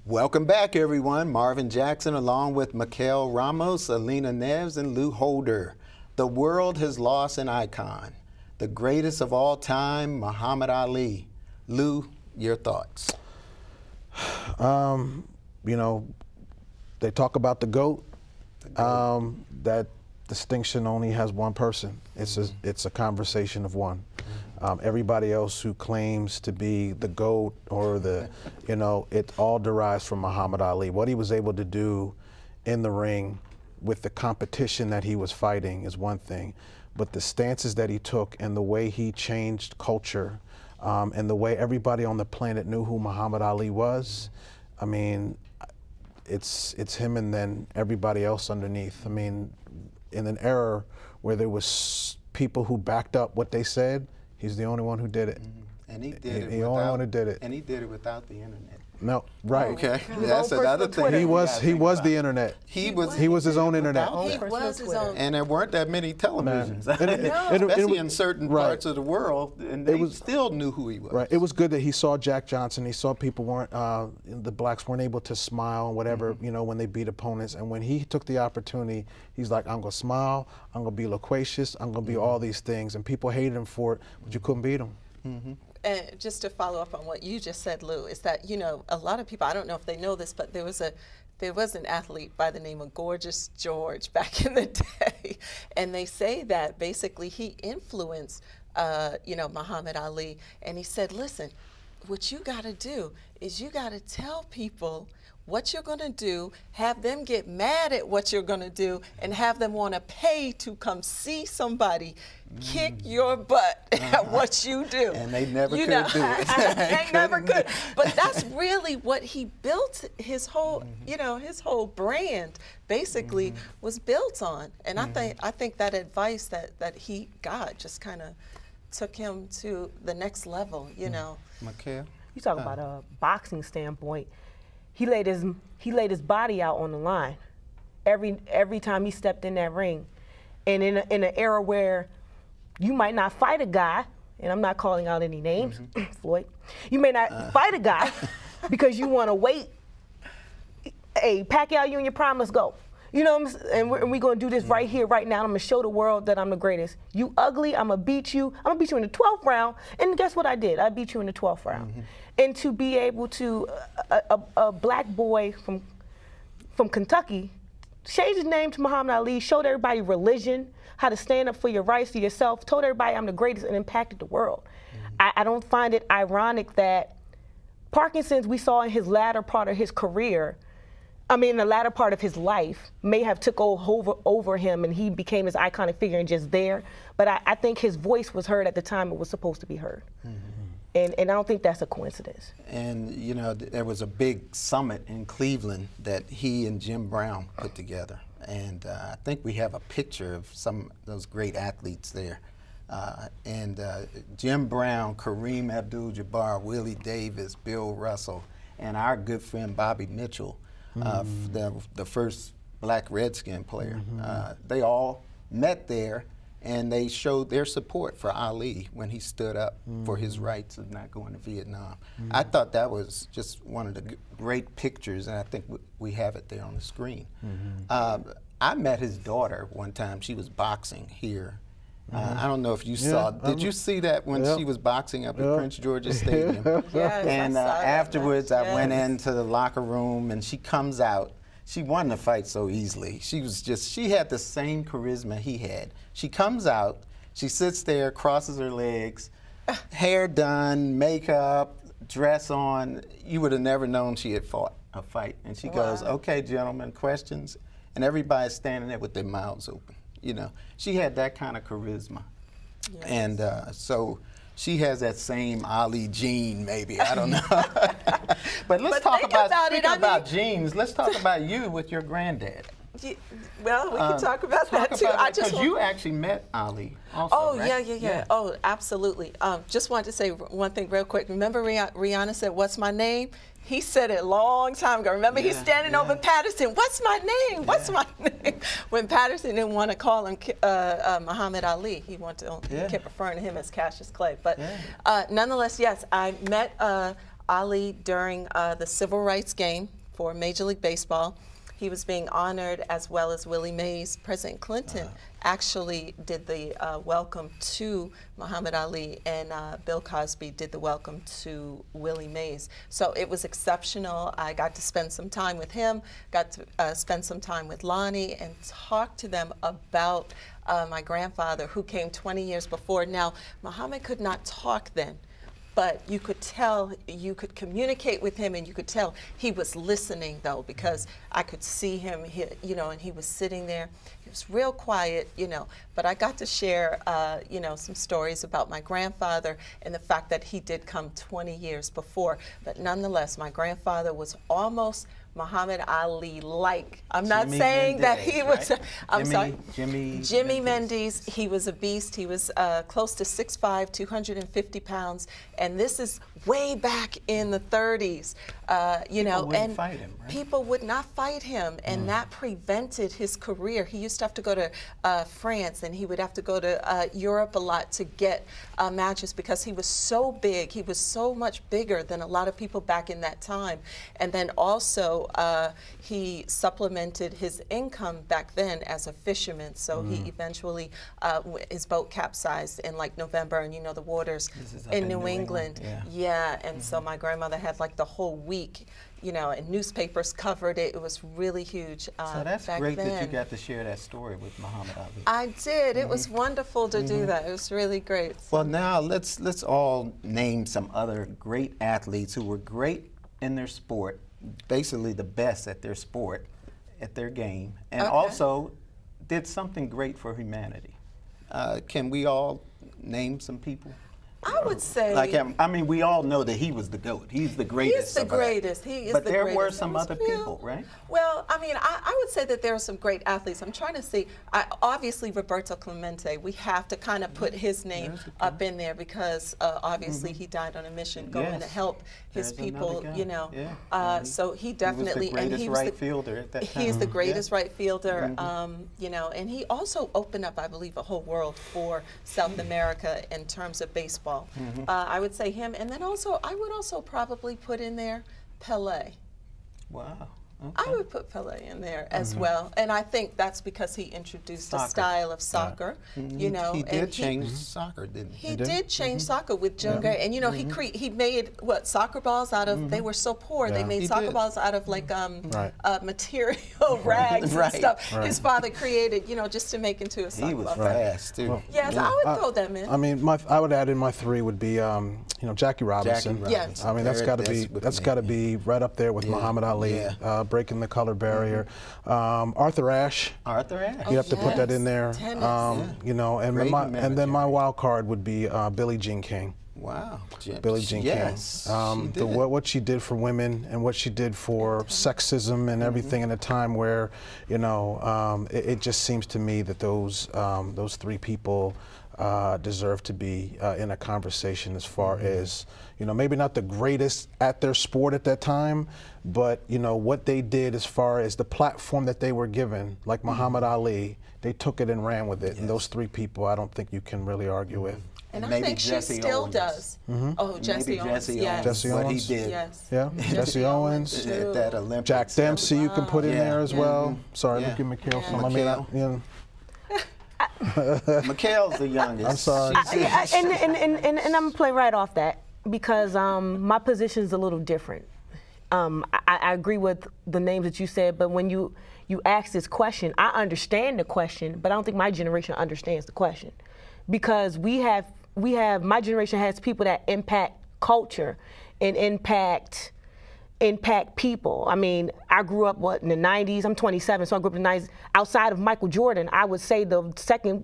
Welcome back, everyone. Marvin Jackson, along with Mikel Ramos, Alina Neves, and Lou Holder. The world has lost an icon, the greatest of all time, Muhammad Ali. Lou, your thoughts? You know, they talk about the GOAT. That distinction only has one person. It's a conversation of one. Everybody else who claims to be the GOAT or the, you know, it all derives from Muhammad Ali. What he was able to do in the ring with the competition that he was fighting is one thing, but the stances that he took and the way he changed culture and the way everybody on the planet knew who Muhammad Ali was, I mean, it's him and then everybody else underneath. I mean, in an era where there was people who backed up what they said, he's the only one who did it. And he did it. The only one who did it. And he did it without the internet. No, right. Okay, that's another thing. He was the internet. He was his own internet. He was his own. And there weren't that many televisions, No. especially in certain parts of the world, and they still knew who he was. Right. It was good that he saw Jack Johnson. He saw people weren't, the blacks weren't able to smile and whatever, you know, when they beat opponents. And when he took the opportunity, he's like, I'm gonna smile, I'm gonna be loquacious, I'm gonna be all these things. And people hated him for it, but you couldn't beat him. And just to follow up on what you just said, Lou, is that, you know, a lot of people, I don't know if they know this, but there was an athlete by the name of Gorgeous George back in the day. And they say that basically he influenced, you know, Muhammad Ali. And he said, listen, what you got to do is you got to tell people what you're going to do, have them get mad at what you're going to do, and have them want to pay to come see somebody kick your butt at what you do. And they never could do it. They never could. But that's really what he built his whole, you know, his whole brand basically was built on. And I think that advice that he got just kind of took him to the next level, you know. Mikel? You talk about a boxing standpoint. He laid his body out on the line every time he stepped in that ring. And in an era where you might not fight a guy, and I'm not calling out any names, Floyd, you may not fight a guy because you want to wait. Hey, Pacquiao, you in your prime, let's go. You know what I'm saying? And we're going to do this right here, right now. I'm going to show the world that I'm the greatest. You ugly, I'm going to beat you. I'm going to beat you in the 12th round. And guess what I did? I beat you in the 12th round. And to be able to, a black boy from Kentucky, changed his name to Muhammad Ali, showed everybody religion, how to stand up for your rights, for yourself, told everybody I'm the greatest, and impacted the world. I don't find it ironic that Parkinson's we saw in his latter part of his career, I mean, the latter part of his life may have took over him and he became his iconic figure and just there. But I think his voice was heard at the time it was supposed to be heard. And I don't think that's a coincidence. And, you know, there was a big summit in Cleveland that he and Jim Brown put together. And I think we have a picture of some of those great athletes there. Jim Brown, Kareem Abdul-Jabbar, Willie Davis, Bill Russell, and our good friend Bobby Mitchell, the first black Redskin player. They all met there, and they showed their support for Ali when he stood up for his rights of not going to Vietnam. I thought that was just one of the great pictures, and I think we have it there on the screen. I met his daughter one time. She was boxing here. I don't know if you saw. Did you see that when she was boxing up at Prince George's Stadium? Yes, and afterwards, I went into the locker room, and she comes out. She won the fight so easily. She had the same charisma he had. She comes out, she sits there, crosses her legs, hair done, makeup, dress on. You would have never known she had fought a fight. And she goes, okay, gentlemen, questions? And everybody's standing there with their mouths open. You know, she had that kind of charisma. Yes. And so she has that same Ali gene, maybe. I don't know. But let's talk about genes. Let's talk about you with your granddad. Well, we can talk about that too. Because you actually met Ali also, right? Yeah. Oh, absolutely. Just wanted to say one thing real quick. Remember Rihanna said, "What's my name?" He said it a long time ago. Remember, he's standing over Patterson. What's my name? What's my name? When Patterson didn't want to call him Muhammad Ali, he wanted to, he kept referring to him as Cassius Clay. But nonetheless, yes, I met Ali during the Civil Rights game for Major League Baseball. He was being honored, as well as Willie Mays. President Clinton actually did the welcome to Muhammad Ali, and Bill Cosby did the welcome to Willie Mays. So it was exceptional. I got to spend some time with him, got to spend some time with Lonnie, and talk to them about my grandfather, who came 20 years before. Now, Muhammad could not talk then, but you could tell, you could communicate with him, and you could tell he was listening, though, because I could see him, you know, and he was sitting there. He was real quiet, you know, but I got to share, you know, some stories about my grandfather and the fact that he did come 20 years before. But nonetheless, my grandfather was almost Muhammad Ali-like. I'm not saying that he was, I'm sorry. Jimmy Mendes, he was a beast. He was close to 6'5", 250 pounds. And this is way back in the 30s, you know. And fight him, right? People would not fight him, and that prevented his career. He used to have to go to France, and he would have to go to Europe a lot to get matches, because he was so big. He was so much bigger than a lot of people back in that time. And then also, he supplemented his income back then as a fisherman. So he eventually, his boat capsized in like November, and you know the waters in New England. Yeah, and so my grandmother had like the whole week, you know, and newspapers covered it. It was really huge. So that's back great then. that you got to share that story with Muhammad Ali. I did. It was wonderful to do that. It was really great. Well, now let's all name some other great athletes who were great in their sport, basically the best at their sport, at their game, and also did something great for humanity. Can we all name some people? I would say, like, I mean, we all know that he was the GOAT. He's the greatest. He's the greatest. He is but the there greatest. were some other people, right? Well, I mean, I would say that there are some great athletes. I'm trying to see. Obviously, Roberto Clemente. We have to kind of put his name up in there, because obviously he died on a mission going to help his people. You know, so he definitely, he was the greatest right fielder at that time. He is the greatest right fielder. You know, and he also opened up, I believe, a whole world for South America in terms of baseball. I would say him, and then also I would also probably put in there Pelé. Wow. Okay. I would put Pelé in there as well, and I think that's because he introduced a style of soccer. You know, he did change soccer, didn't he? He did change soccer with Junga, and you know, he made what, soccer balls out of. They were so poor, they made soccer balls out of like material rags and stuff. His father created, you know, just to make into a soccer ball. He was fast too. Well, yes, I would throw them in. I mean, I would add in my three would be, you know, Jackie Robinson. Yes. I mean, that's got to be right up there with Muhammad Ali. Breaking the color barrier. Arthur Ashe. Arthur Ashe. You have to put that in there. You know, and then my wild card would be Billie Jean King. Wow. Billie Jean King. What she did for women and what she did for sexism and everything in a time where, you know, it just seems to me that those three people deserve to be in a conversation as far as, you know, maybe not the greatest at their sport at that time, but, you know, what they did as far as the platform that they were given, like Muhammad Ali, they took it and ran with it. And those three people, I don't think you can really argue with. And I think she still does. Oh, Jesse Owens. Yes. Jesse Owens. What he did. Yes. Yeah, Jesse Owens. At that Olympics. Jack Dempsey you can put in there as well. Sorry, look at Mikhail. I mean, you know. Mikhail's the youngest. I'm sorry. And I'm going to play right off that, because my position is a little different. I agree with the names that you said, but when you ask this question, I understand the question, but I don't think my generation understands the question, because my generation has people that impact culture and impact people. I mean, I grew up, in the 90s? I'm 27, so I grew up in the 90s. Outside of Michael Jordan, I would say the second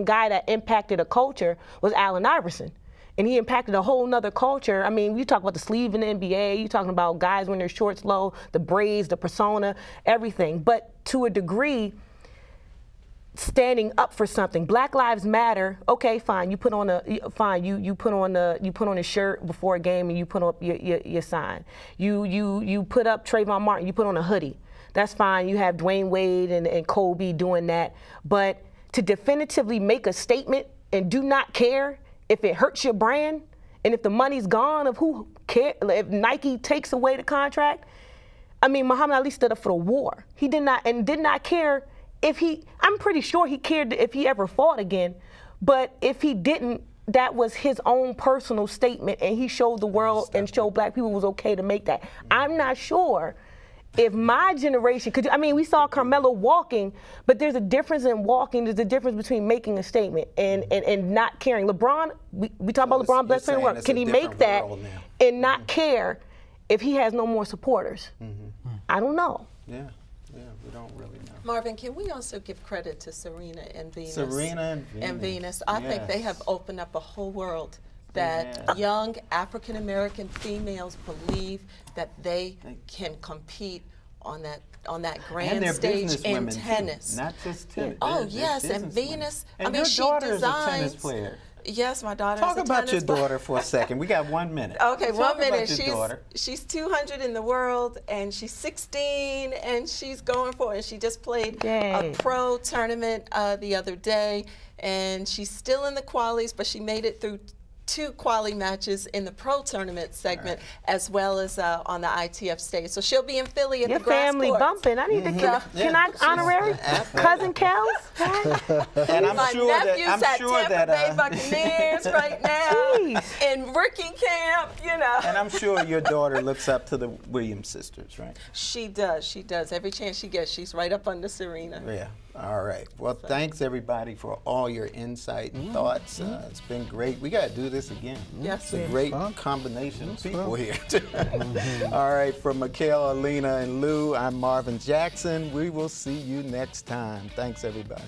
guy that impacted a culture was Allen Iverson. And he impacted a whole nother culture. I mean, you talk about the sleeve in the NBA, you're talking about guys when their shorts low, the braids, the persona, everything. But to a degree, standing up for something. Black Lives Matter. Okay, fine. You put on you put on a shirt before a game and you put up your sign. You put up Trayvon Martin. You put on a hoodie. That's fine. You have Dwayne Wade and Kobe doing that. But to definitively make a statement and do not care if it hurts your brand and if the money's gone of who care if Nike takes away the contract. I mean, Muhammad Ali stood up for the war. He did not care if I'm pretty sure he cared if he ever fought again, but if he didn't, that was his own personal statement, and he showed the world and showed black people it was okay to make that. I'm not sure if my generation could. I mean, we saw Carmelo walking, but there's a difference in walking. There's a difference between making a statement and not caring. LeBron, we talk about LeBron best player in the world. Can he make that and not care if he has no more supporters? I don't know. Yeah, we don't really know. Marvin, can we also give credit to Serena and Venus? Serena and Venus. I think they have opened up a whole world that young African-American females believe that they can compete on that grand stage in tennis. Too, not just tennis. Oh, yes, and Venus, and I mean, she designs. Is a tennis player. Yes, my daughter Talk is a about tennis your daughter for a second. We got 1 minute. Okay, Talk 1 minute. About your daughter. She's 200 in the world, and she's 16, and she's going for it. And she just played a pro tournament the other day, and she's still in the qualies, but she made it through 2 quali matches in the pro tournament segment, as well as on the ITF stage. So she'll be in Philly at the grass family courts. Bumping. I need to can I honorary cousin Kels? And I'm My sure nephew's at Tampa Bay Buccaneers right now in rookie camp, you know. And I'm sure your daughter looks up to the Williams sisters, right? She does. She does. Every chance she gets, she's right up under Serena. Yeah. All right. Well, thanks everybody for all your insight and thoughts. It's been great. We got to do this again. Yes. It's a great combination of people here. All right. From Michaela, Alina, and Lou, I'm Marvin Jackson. We will see you next time. Thanks, everybody.